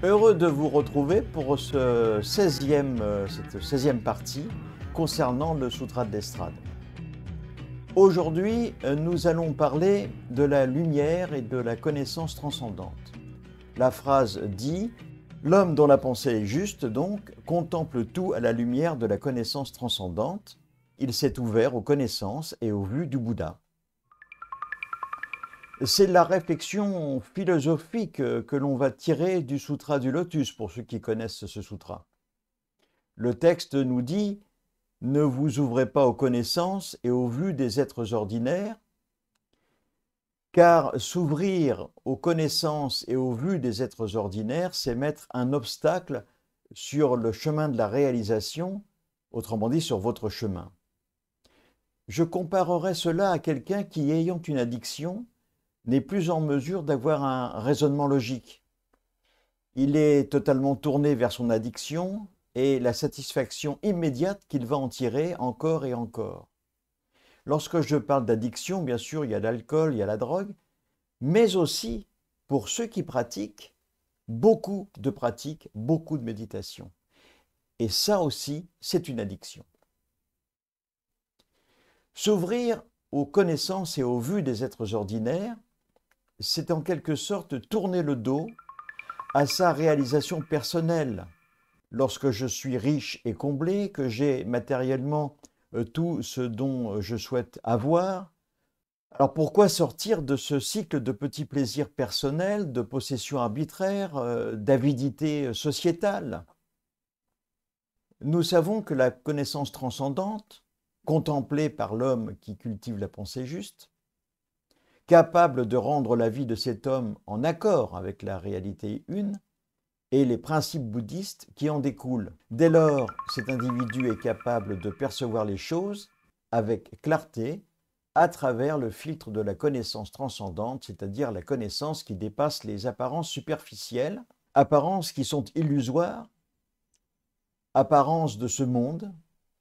Heureux de vous retrouver pour cette 16e partie concernant le Sutra de l'Estrade. Aujourd'hui, nous allons parler de la lumière et de la connaissance transcendante. La phrase dit « L'homme dont la pensée est juste, donc, contemple tout à la lumière de la connaissance transcendante. Il s'est ouvert aux connaissances et aux vues du Bouddha. » C'est la réflexion philosophique que l'on va tirer du Sutra du Lotus, pour ceux qui connaissent ce sutra. Le texte nous dit « Ne vous ouvrez pas aux connaissances et aux vues des êtres ordinaires, car s'ouvrir aux connaissances et aux vues des êtres ordinaires, c'est mettre un obstacle sur le chemin de la réalisation, autrement dit sur votre chemin. » Je comparerais cela à quelqu'un qui, ayant une addiction, n'est plus en mesure d'avoir un raisonnement logique. Il est totalement tourné vers son addiction et la satisfaction immédiate qu'il va en tirer encore et encore. Lorsque je parle d'addiction, bien sûr, il y a l'alcool, il y a la drogue, mais aussi, pour ceux qui pratiquent, beaucoup de pratiques, beaucoup de méditation. Et ça aussi, c'est une addiction. S'ouvrir aux connaissances et aux vues des êtres ordinaires, c'est en quelque sorte tourner le dos à sa réalisation personnelle. Lorsque je suis riche et comblé, que j'ai matériellement tout ce dont je souhaite avoir, alors pourquoi sortir de ce cycle de petits plaisirs personnels, de possession arbitraire, d'avidité sociétale? Nous savons que la connaissance transcendante, contemplée par l'homme qui cultive la pensée juste, capable de rendre la vie de cet homme en accord avec la réalité une et les principes bouddhistes qui en découlent. Dès lors, cet individu est capable de percevoir les choses avec clarté à travers le filtre de la connaissance transcendante, c'est-à-dire la connaissance qui dépasse les apparences superficielles, apparences qui sont illusoires, apparences de ce monde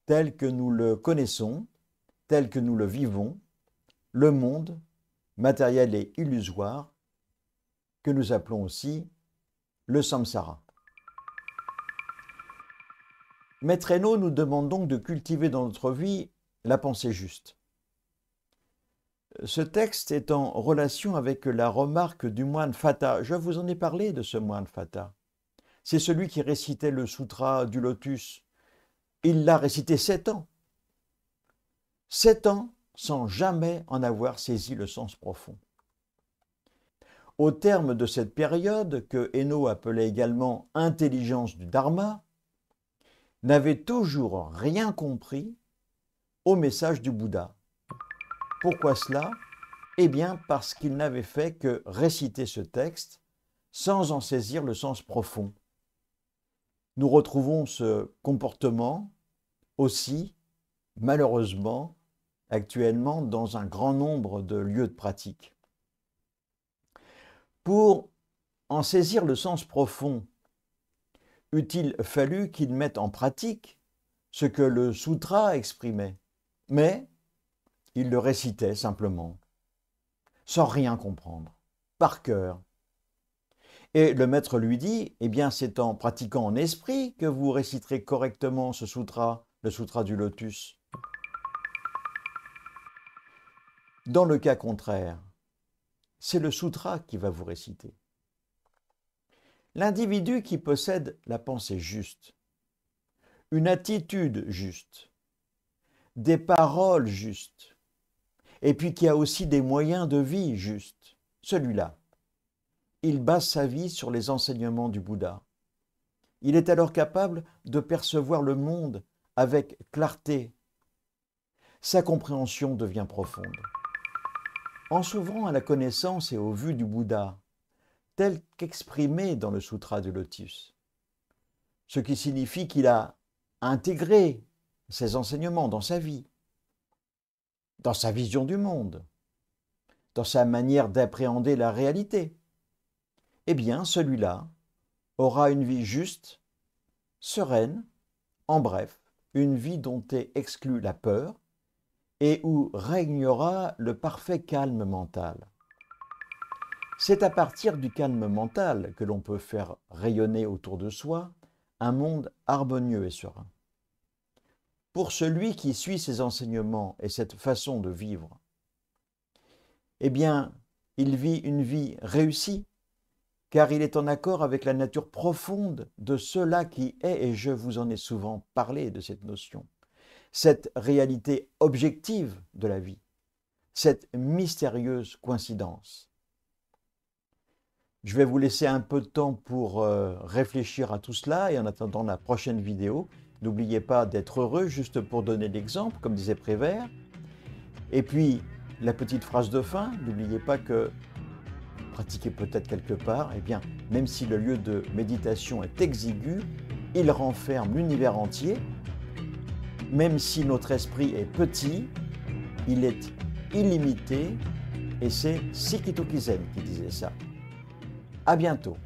tel que nous le connaissons, tel que nous le vivons, le monde matériel et illusoire, que nous appelons aussi le samsara. Maître Enno nous demande donc de cultiver dans notre vie la pensée juste. Ce texte est en relation avec la remarque du moine Fata. Je vous en ai parlé de ce moine Fata. C'est celui qui récitait le sutra du lotus. Il l'a récité 7 ans. 7 ans sans jamais en avoir saisi le sens profond. Au terme de cette période, que Enno appelait également « intelligence du Dharma », n'avait toujours rien compris au message du Bouddha. Pourquoi cela? Eh bien parce qu'il n'avait fait que réciter ce texte sans en saisir le sens profond. Nous retrouvons ce comportement aussi, malheureusement, actuellement dans un grand nombre de lieux de pratique. Pour en saisir le sens profond, eût-il fallu qu'il mette en pratique ce que le sutra exprimait, mais il le récitait simplement, sans rien comprendre, par cœur. Et le maître lui dit, eh bien c'est en pratiquant en esprit que vous réciterez correctement ce sutra, le sutra du lotus. Dans le cas contraire, c'est le sutra qui va vous réciter. L'individu qui possède la pensée juste, une attitude juste, des paroles justes, et puis qui a aussi des moyens de vie justes, celui-là, il base sa vie sur les enseignements du Bouddha. Il est alors capable de percevoir le monde avec clarté. Sa compréhension devient profonde. En s'ouvrant à la connaissance et aux vues du Bouddha, tel qu'exprimé dans le Sutra du Lotus, ce qui signifie qu'il a intégré ces enseignements dans sa vie, dans sa vision du monde, dans sa manière d'appréhender la réalité, eh bien celui-là aura une vie juste, sereine, en bref, une vie dont est exclue la peur et où régnera le parfait calme mental. C'est à partir du calme mental que l'on peut faire rayonner autour de soi un monde harmonieux et serein. Pour celui qui suit ces enseignements et cette façon de vivre, eh bien, il vit une vie réussie, car il est en accord avec la nature profonde de cela qui est, et je vous en ai souvent parlé de cette notion, cette réalité objective de la vie, cette mystérieuse coïncidence. Je vais vous laisser un peu de temps pour réfléchir à tout cela, et en attendant la prochaine vidéo, n'oubliez pas d'être heureux, juste pour donner l'exemple, comme disait Prévert. Et puis, la petite phrase de fin, n'oubliez pas que pratiquez peut-être quelque part, eh bien, même si le lieu de méditation est exigu, il renferme l'univers entier. Même si notre esprit est petit, il est illimité, et c'est Sikito Kizen qui disait ça. À bientôt.